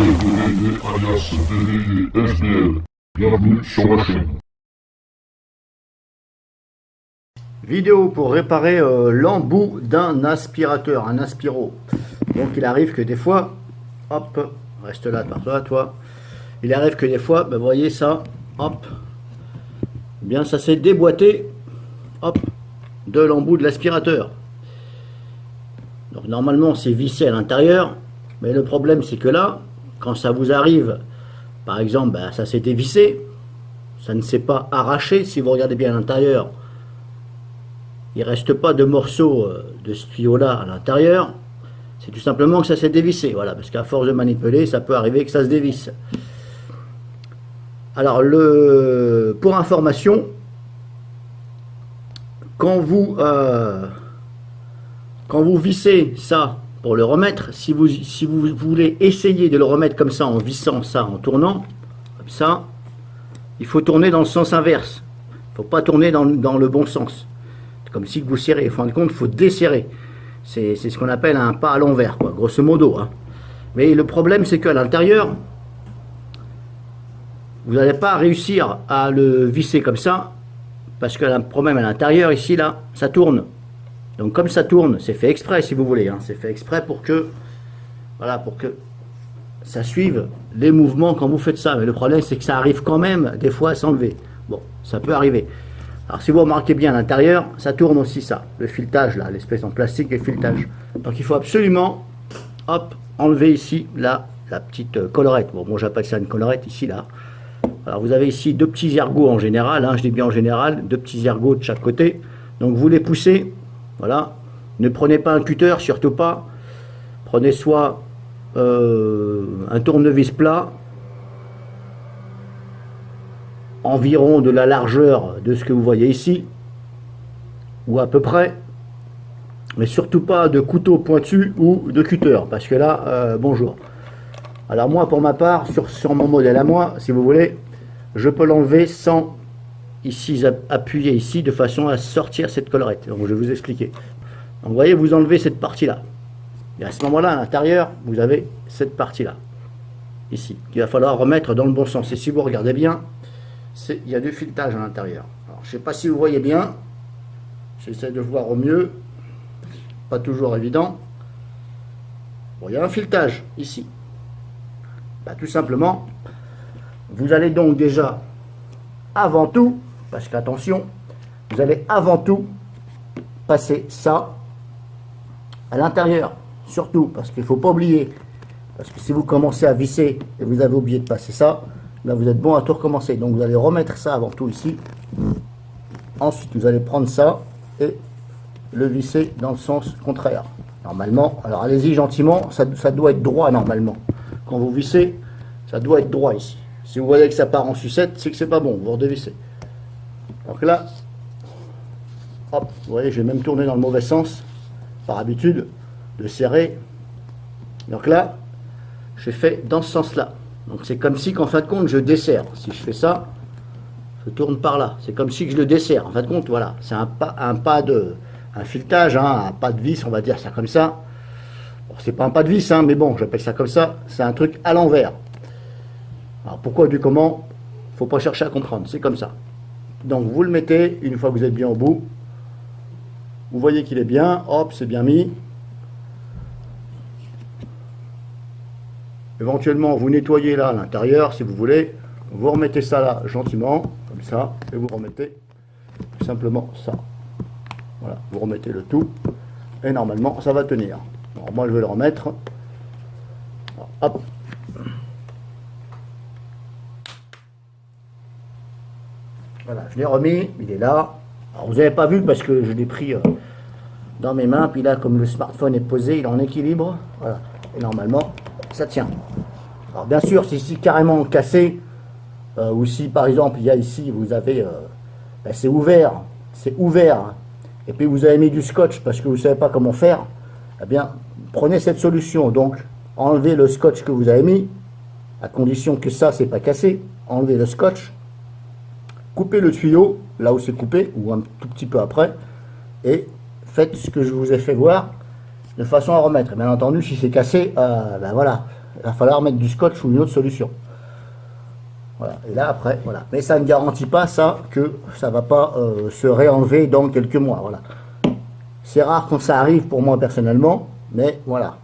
VVD alias VVD SBL. Bienvenue sur la chaîne. Vidéo pour réparer l'embout d'un aspirateur, un aspiro. Donc il arrive que des fois, hop, reste là, toi. Il arrive que des fois, ben, vous voyez ça, hop, eh bien ça s'est déboîté, hop, de l'embout de l'aspirateur. Donc normalement c'est vissé à l'intérieur, mais le problème c'est que là, quand ça vous arrive, par exemple, ben, ça s'est dévissé, ça ne s'est pas arraché. Si vous regardez bien à l'intérieur, il ne reste pas de morceaux de ce tuyau-là à l'intérieur. C'est tout simplement que ça s'est dévissé. Voilà, parce qu'à force de manipuler, ça peut arriver que ça se dévisse. Alors, pour information, quand vous vissez ça pour le remettre, si vous voulez essayer de le remettre comme ça, en vissant ça, en tournant, comme ça, il faut tourner dans le sens inverse. Il ne faut pas tourner dans le bon sens. Comme si vous serrez. En fin de compte, il faut desserrer. C'est ce qu'on appelle un pas à l'envers, quoi, grosso modo. Hein. Mais le problème, c'est qu'à l'intérieur, vous n'allez pas réussir à le visser comme ça, parce que le problème à l'intérieur, ici, là, ça tourne. Donc comme ça tourne, c'est fait exprès, si vous voulez. Hein. C'est fait exprès pour que, voilà, pour que ça suive les mouvements quand vous faites ça. Mais le problème, c'est que ça arrive quand même, des fois, à s'enlever. Bon, ça peut arriver. Alors si vous remarquez bien à l'intérieur, ça tourne aussi ça, le filetage là, l'espèce en plastique et filetage. Donc il faut absolument, hop, enlever ici la petite collerette. Bon, moi j'appelle ça une collerette ici là. Alors vous avez ici deux petits ergots en général, hein, je dis bien en général, deux petits ergots de chaque côté. Donc vous les poussez, voilà. Ne prenez pas un cutter, surtout pas. Prenez soit un tournevis plat, environ de la largeur de ce que vous voyez ici, ou à peu près, mais surtout pas de couteau pointu ou de cutter, parce que là, bonjour. Alors moi, pour ma part, sur mon modèle à moi, si vous voulez, je peux l'enlever sans ici appuyer ici, de façon à sortir cette collerette. Donc je vais vous expliquer. Donc vous voyez, vous enlevez cette partie-là. Et à ce moment-là, à l'intérieur, vous avez cette partie-là, ici, qu'il va falloir remettre dans le bon sens. Et si vous regardez bien, il y a du filetage à l'intérieur. Alors, je ne sais pas si vous voyez bien. J'essaie de voir au mieux. Pas toujours évident. Bon, il y a un filetage ici. Bah, tout simplement, vous allez donc déjà, avant tout, parce qu'attention, vous allez avant tout passer ça à l'intérieur. Surtout, parce qu'il ne faut pas oublier. Parce que si vous commencez à visser et vous avez oublié de passer ça, là vous êtes bon à tout recommencer. Donc vous allez remettre ça avant tout ici. Ensuite vous allez prendre ça et le visser dans le sens contraire. Normalement, alors allez-y gentiment, ça doit être droit normalement. Quand vous vissez, ça doit être droit ici. Si vous voyez que ça part en sucette, c'est que c'est pas bon, vous redevissez. Donc là, hop, vous voyez, j'ai même tourné dans le mauvais sens, par habitude, de serrer. Donc là, j'ai fait dans ce sens-là. Donc c'est comme si qu'en fin de compte je desserre. Si je fais ça, je tourne par là. C'est comme si que je le desserre. En fin de compte, voilà, c'est un filetage, hein, un pas de vis, on va dire ça comme ça. Bon, c'est pas un pas de vis, hein, mais bon, j'appelle ça comme ça. C'est un truc à l'envers. Alors pourquoi du comment, faut pas chercher à comprendre. C'est comme ça. Donc vous le mettez une fois que vous êtes bien au bout. Vous voyez qu'il est bien. Hop, c'est bien mis. Éventuellement, vous nettoyez là à l'intérieur si vous voulez. Vous remettez ça là gentiment, comme ça, et vous remettez tout simplement ça. Voilà, vous remettez le tout, et normalement ça va tenir. Alors moi je vais le remettre. Alors, hop. Voilà, je l'ai remis, il est là. Alors vous n'avez pas vu parce que je l'ai pris dans mes mains, puis là comme le smartphone est posé, il est en équilibre. Voilà, et normalement ça tient. Alors bien sûr, si c'est carrément cassé, ou si par exemple il y a ici, vous avez, ben, c'est ouvert, et puis vous avez mis du scotch parce que vous ne savez pas comment faire, eh bien prenez cette solution. Donc enlevez le scotch que vous avez mis, à condition que ça c'est pas cassé, enlevez le scotch, coupez le tuyau là où c'est coupé, ou un tout petit peu après, et faites ce que je vous ai fait voir, de façon à remettre. Bien entendu, si c'est cassé, ben voilà, il va falloir mettre du scotch ou une autre solution. Voilà. Et là après, voilà. Mais ça ne garantit pas ça que ça va pas se réenlever dans quelques mois. Voilà. C'est rare quand ça arrive pour moi personnellement, mais voilà.